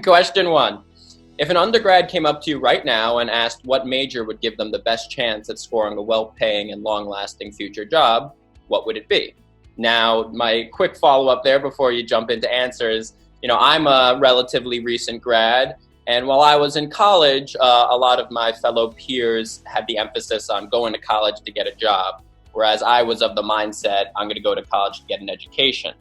Question one. If an undergrad came up to you right now and asked what major would give them the best chance at scoring a well-paying and long-lasting future job, what would it be? Now, my quick follow-up there before you jump into answers, I'm a relatively recent grad, and while I was in college, a lot of my fellow peers had the emphasis on going to college to get a job, whereas I was of the mindset, I'm going to go to college to get an education.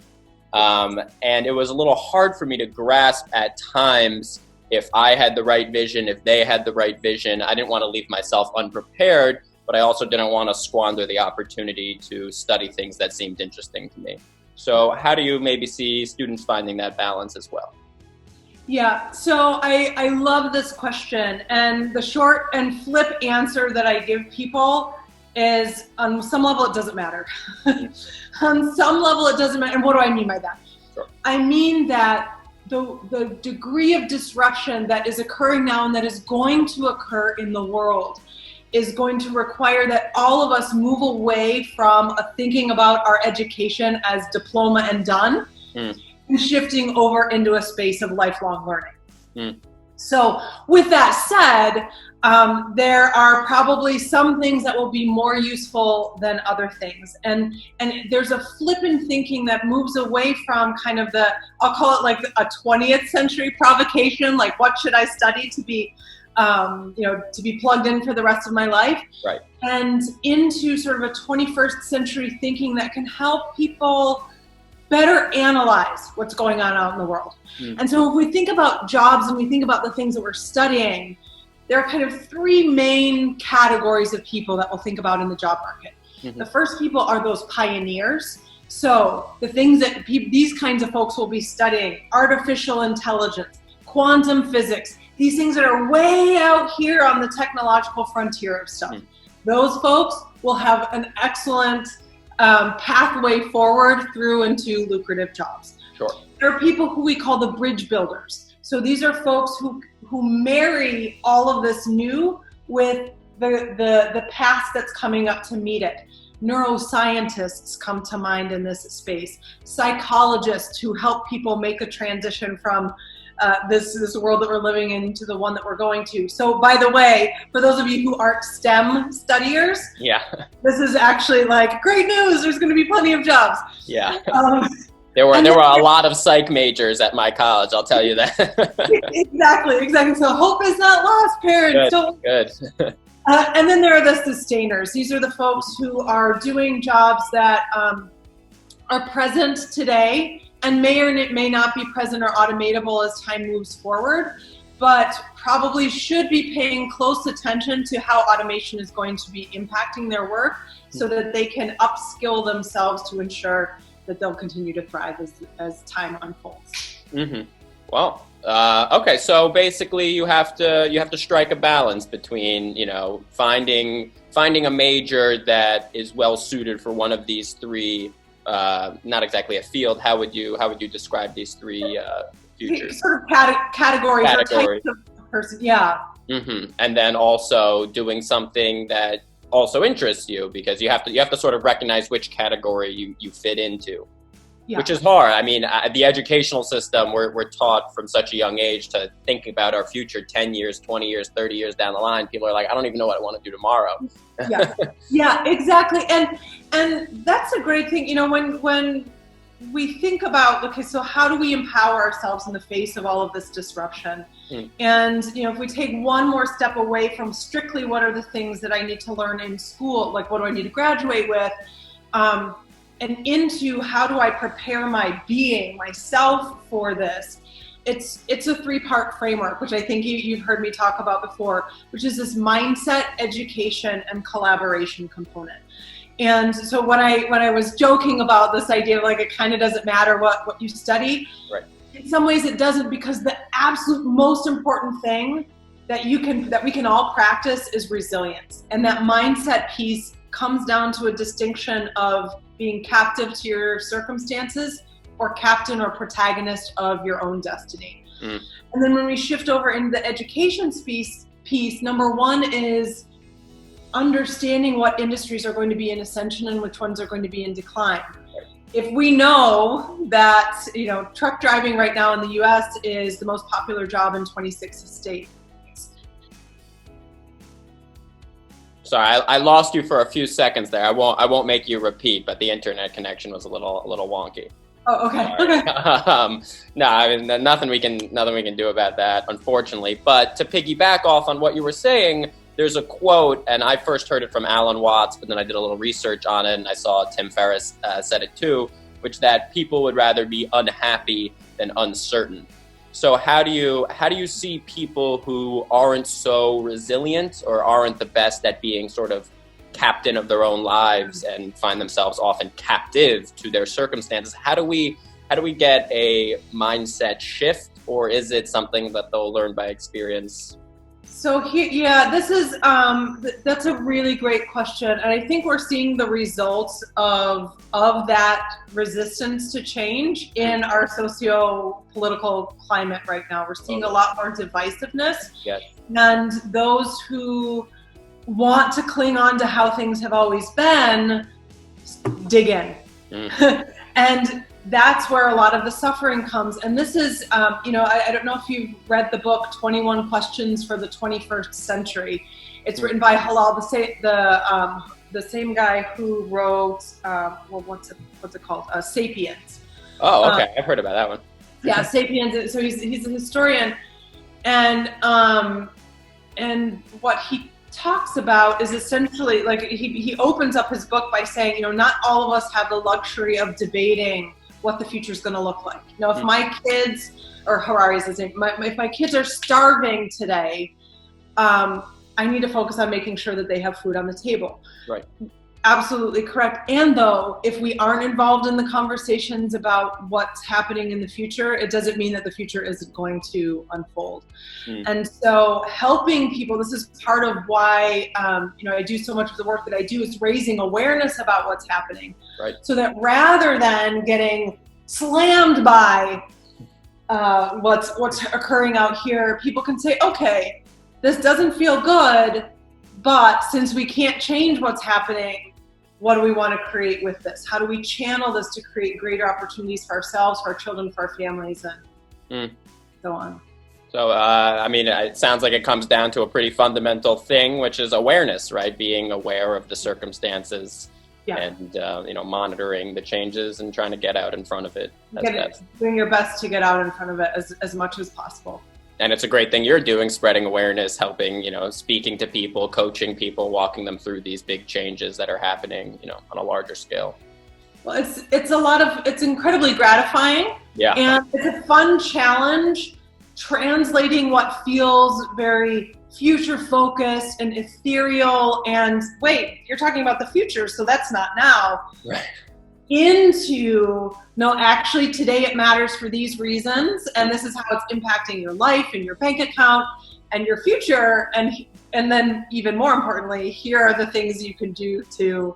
And it was a little hard for me to grasp at times if I had the right vision, if they had the right vision. I didn't want to leave myself unprepared, but I also didn't want to squander the opportunity to study things that seemed interesting to me. So how do you maybe see students finding that balance as well? Yeah, so I love this question, and the short and flip answer that I give people is on some level it doesn't matter. On some level it doesn't matter. And what do I mean by that? Sure. I mean that the degree of disruption that is occurring now and that is going to occur in the world is going to require that all of us move away from thinking about our education as diploma and done, and shifting over into a space of lifelong learning. So with that said, there are probably some things that will be more useful than other things. And there's a flip in thinking that moves away from kind of I'll call it like a 20th century provocation, like what should I study to be, to be plugged in for the rest of my life. Right. And into sort of a 21st century thinking that can help people better analyze what's going on out in the world. And so if we think about jobs and we think about the things that we're studying, there are kind of three main categories of people that we'll think about in the job market. The first people are those pioneers. So the things that these kinds of folks will be studying: artificial intelligence, quantum physics, these things that are way out here on the technological frontier of stuff. Those folks will have an excellent pathway forward through into lucrative jobs. Sure. There are people who we call the bridge builders. So these are folks who marry all of this new with the past that's coming up to meet it. Neuroscientists come to mind in this space. Psychologists who help people make the transition from this world that we're living in to the one that we're going to. So by the way, for those of you who aren't STEM studiers, this is actually like great news. There's going to be plenty of jobs. Yeah. There were a lot of psych majors at my college, I'll tell you that. Exactly. So hope is not lost, parents. Good. And then there are the sustainers. These are the folks who are doing jobs that are present today and may or may not be present or automatable as time moves forward, but probably should be paying close attention to how automation is going to be impacting their work so that they can upskill themselves to ensure that they'll continue to thrive as time unfolds. Well, okay. So basically, you have to strike a balance between finding a major that is well suited for one of these three. Not exactly a field. How would you describe these three futures? Sort of categories or types of person. Yeah. And then also doing something that also interests you, because you have to sort of recognize which category you fit into, which is hard. I mean, the educational system, we're taught from such a young age to think about our future 10 years, 20 years, 30 years down the line. People are like, I don't even know what I want to do tomorrow. Yeah, exactly. And that's a great thing. When we think about, okay, so how do we empower ourselves in the face of all of this disruption? And, if we take one more step away from strictly what are the things that I need to learn in school, like what do I need to graduate with, and into how do I prepare my being, myself for this, it's a three-part framework, which I think you've heard me talk about before, which is this mindset, education, and collaboration component. And so when I was joking about this idea of like it kind of doesn't matter what you study, right, in some ways it doesn't, because the absolute most important thing that we can all practice is resilience. And that mindset piece comes down to a distinction of being captive to your circumstances or captain or protagonist of your own destiny. And then when we shift over into the education piece, number one is understanding what industries are going to be in ascension and which ones are going to be in decline. if we know that, truck driving right now in the US is the most popular job in 26 states. Sorry, I lost you for a few seconds there. I won't make you repeat, but the internet connection was a little wonky. Oh, okay. Okay. No, I mean, nothing we can do about that, unfortunately. But to piggyback off on what you were saying, there's a quote, and I first heard it from Alan Watts, but then I did a little research on it, and I saw Tim Ferriss said it too, which that people would rather be unhappy than uncertain. So how do you see people who aren't so resilient or aren't the best at being sort of captain of their own lives and find themselves often captive to their circumstances? How do we get a mindset shift, or is it something that they'll learn by experience? So that's a really great question, and I think we're seeing the results of that resistance to change in our socio-political climate right now. We're seeing a lot more divisiveness, yes, and those who want to cling on to how things have always been dig in. And that's where a lot of the suffering comes. And this is, I don't know if you've read the book 21 Questions for the 21st Century. It's written by Halal, the same guy who wrote, what's it called? Sapiens. Oh, okay. I've heard about that one. Yeah, Sapiens. So he's a historian, and what he talks about is essentially, like, he opens up his book by saying, not all of us have the luxury of debating what the future is going to look like. If my kids, or Harari's his name, if my kids are starving today, I need to focus on making sure that they have food on the table. Right. Absolutely correct. And though, if we aren't involved in the conversations about what's happening in the future, it doesn't mean that the future isn't going to unfold. And so helping people, this is part of why, I do so much of the work that I do, is raising awareness about what's happening. Right. So that rather than getting slammed by what's occurring out here, people can say, okay, this doesn't feel good, but since we can't change what's happening, what do we want to create with this? How do we channel this to create greater opportunities for ourselves, for our children, for our families, and so on? So, it sounds like it comes down to a pretty fundamental thing, which is awareness, right? Being aware of the circumstances, and, monitoring the changes and trying to get out in front of it. Doing your best to get out in front of it as much as possible. And it's a great thing you're doing, spreading awareness, helping, speaking to people, coaching people, walking them through these big changes that are happening, on a larger scale. Well, it's incredibly gratifying. Yeah. And it's a fun challenge, translating what feels very future focused and ethereal and wait, you're talking about the future, so that's not now. Right. Into, no, actually today it matters for these reasons, and this is how it's impacting your life and your bank account and your future, and then even more importantly, here are the things you can do to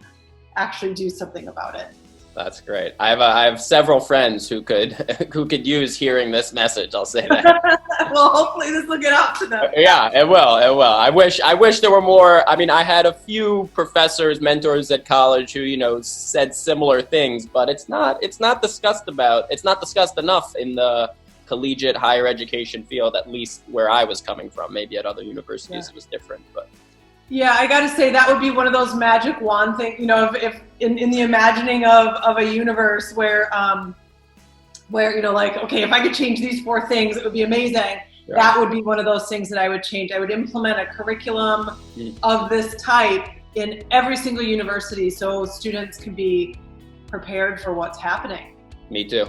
actually do something about it. That's great. I have several friends who could use hearing this message. I'll say that. Well, hopefully this will get out to them. Yeah, it will. I wish there were more. I had a few professors, mentors at college who, said similar things, but it's not discussed enough in the collegiate higher education field, at least where I was coming from. Maybe at other universities it was different, but. Yeah, I got to say that would be one of those magic wand things, if in the imagining of a universe where okay, if I could change these 4 things, it would be amazing. Right. That would be one of those things that I would change. I would implement a curriculum of this type in every single university so students can be prepared for what's happening. Me too.